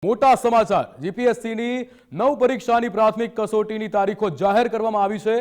મોટા સમાચાર જીપીએસસીની નવ પરીક્ષાની પ્રાથમિક કસોટીની તારીખો જાહેર કરવામાં આવી છે।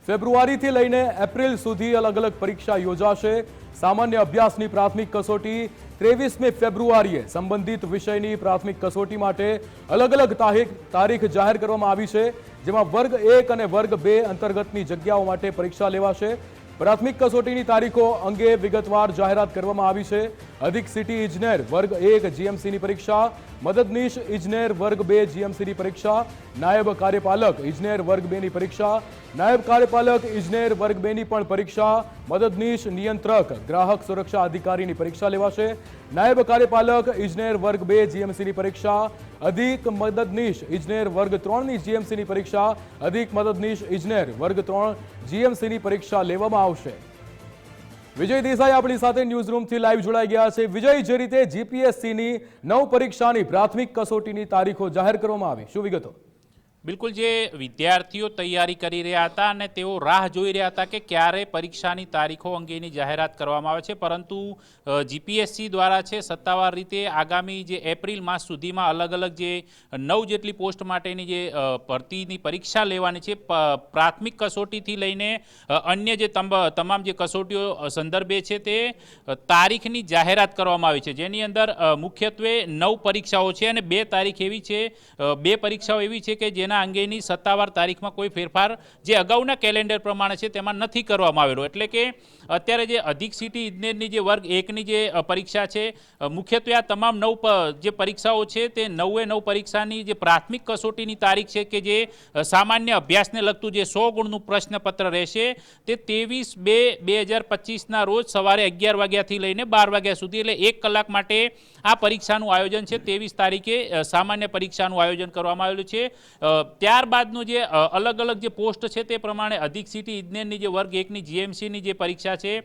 ફેબ્રુઆરીથી લઈને એપ્રિલ સુધી અલગ અલગ પરીક્ષા યોજાશે। સામાન્ય અભ્યાસની પ્રાથમિક કસોટી 23મી ફેબ્રુઆરીએ સંબંધિત વિષયની પ્રાથમિક કસોટી માટે અલગ અલગ તારીખ જાહેર કરવામાં આવી છે, જેમાં વર્ગ 1 અને વર્ગ 2 અંતર્ગતની જગ્યાઓ માટે પરીક્ષા લેવાશે। પ્રાથમિક કસોટીની તારીખો અંગે વિગતવાર જાહેરાત કરવામાં આવી છે। અધિક સિટી ઇજનેર વર્ગ 1 જીએમસીની પરીક્ષા, મદદનીશ ઇજનેર વર્ગ 2 જીએમસીની પરીક્ષા, નાયબ કાર્યપાલક ઇજનેર વર્ગ 2ની પરીક્ષા, નાયબ કાર્યપાલક ઇજનેર વર્ગ 2ની પણ પરીક્ષા, મદદનીશ નિયંત્રક ગ્રાહક સુરક્ષા અધિકારીની પરીક્ષા લેવાશે। નાયબ કાર્યપાલક ઇજનેર વર્ગ 2 જીએમસીની પરીક્ષા, અધિક મદદનીશ ઇજનેર વર્ગ 3ની જીએમસીની પરીક્ષા, અધિક મદદનીશ ઇજનેર વર્ગ 3 જીએમસીની પરીક્ષા લેવામાં આવશે। વિજય દેસાઈ આપણી સાથે ન્યૂઝ રૂમથી લાઈવ જોડાઈ ગયા છે। વિજય, જે રીતે જીપીએસસીની નવ પરીક્ષાની પ્રાથમિક કસોટીની તારીખો જાહેર કરવામાં આવી, શું વિગતો? બિલકુલ, જે વિદ્યાર્થીઓ તૈયારી કરી રહ્યા હતા અને તેઓ રાહ જોઈ રહ્યા હતા કે ક્યારે પરીક્ષાની તારીખો અંગેની જાહેરાત કરવામાં આવે છે, પરંતુ જીપીએસસી દ્વારા છે સત્તાવાર રીતે આગામી જે એપ્રિલ માસ સુધીમાં અલગ અલગ જે 9 જેટલી પોસ્ટ માટેની જે ભરતીની પરીક્ષા લેવાની છે, પ્રાથમિક કસોટીથી લઈને અન્ય જે તમામ જે કસોટીઓ સંદર્ભે છે તે તારીખની જાહેરાત કરવામાં આવી છે, જેની અંદર મુખ્યત્વે 9 પરીક્ષાઓ છે અને 2 તારીખ એવી છે, 2 પરીક્ષાઓ એવી છે કે જેના અંગેની સત્તાવાર તારીખમાં કોઈ ફેરફાર જે અગાઉના કેલેન્ડર પ્રમાણે છે તેમાં નથી કરવામાં આવેલો। એટલે કે અત્યારે જે અધિક સિટી ઇજનેરની જે વર્ગ 1ની જે પરીક્ષા છે, મુખ્યત્વે આ તમામ 9 જે પરીક્ષાઓ છે તે 9 પરીક્ષાની જે પ્રાથમિક કસોટીની તારીખ છે કે જે સામાન્ય અભ્યાસને લગતું જે 100 ગુણનું પ્રશ્નપત્ર રહેશે તે 23/2/2025ના રોજ સવારે 11 વાગ્યાથી લઈને 12 વાગ્યા સુધી, એટલે 1 કલાક માટે આ પરીક્ષાનું આયોજન છે। 23 તારીખે સામાન્ય પરીક્ષાનું આયોજન કરવામાં આવેલું છે। ત્યારબાદનું જે અલગ અલગ જે પોસ્ટ છે તે પ્રમાણે અધિક સિટી ઇજનેરની જે વર્ગ 1ની જીએમસીની જે પરીક્ષા છે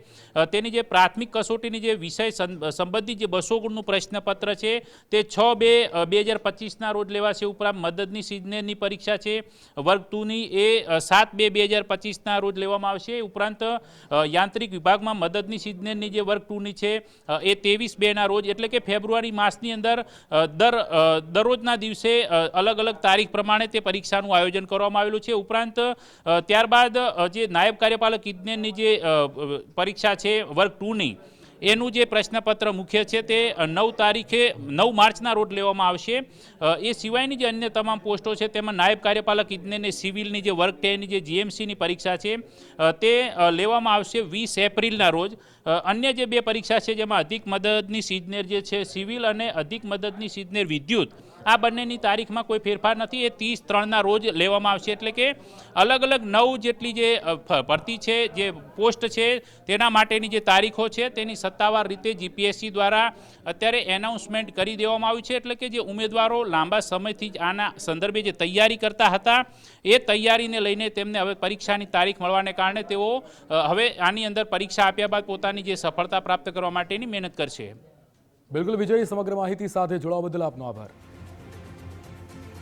તેની જે પ્રાથમિક કસોટીની જે વિષય સંબંધિત જે 200 ગુણનું પ્રશ્નપત્ર છે તે 6/2/2025ના રોજ લેવાશે। ઉપરાંત મદદનીશ ઇજનેરની પરીક્ષા છે વર્ગ 2ની એ 7/2/2025ના રોજ લેવામાં આવશે। ઉપરાંત યાંત્રિક વિભાગમાં મદદનીશ ઇજનેરની જે વર્ગ 2ની છે એ 23/2ના રોજ, એટલે કે ફેબ્રુઆરી માસની અંદર દરરોજના દિવસે અલગ અલગ તારીખ પ્રમાણે તે પરીક્ષાનું આયોજન કરવામાં આવેલું છે। ઉપરાંત ત્યારબાદ જે નાયબ કાર્યપાલક ઇજનેરની જે પરીક્ષા છે વર્ગ 2ની એનું જે પ્રશ્નપત્ર મુખ્ય છે તે 9 માર્ચના રોજ લેવામાં આવશે। એ સિવાયની જે અન્ય તમામ પોસ્ટો છે તેમાં નાયબ કાર્યપાલક ઇજનેરની સિવિલની જે વર્ગ 10ની જે જીએમસીની પરીક્ષા છે તે લેવામાં આવશે 20 એપ્રિલના રોજ। અન્ય જે 2 પરીક્ષા છે જેમાં અધિક મદદનીશ ઇજનેર જે છે સિવિલ અને અધિક મદદનીશ ઇજનેર વિદ્યુત, આ બંનેની તારીખમાં કોઈ ફેરફાર નથી, એ 30/3ના રોજ લેવામાં આવશે। એટલે કે અલગ અલગ 9 જેટલી જે ભરતી છે, જે પોસ્ટ છે તેના માટેની જે તારીખો છે તેની સત્તાવાર રીતે જીપીએસસી દ્વારા અત્યારે એનાઉન્સમેન્ટ કરી દેવામાં આવ્યું છે। એટલે કે જે ઉમેદવારો લાંબા સમયથી જ આના સંદર્ભે જે તૈયારી કરતા હતા એ તૈયારીને લઈને તેમને હવે પરીક્ષાની તારીખ મળવાને કારણે તેઓ હવે આની અંદર પરીક્ષા આપ્યા બાદ પોતાની જે સફળતા પ્રાપ્ત કરવા માટેની મહેનત કરશે। બિલકુલ વિજય, સમગ્ર માહિતી સાથે જોડાવા બદલ આપનો આભાર।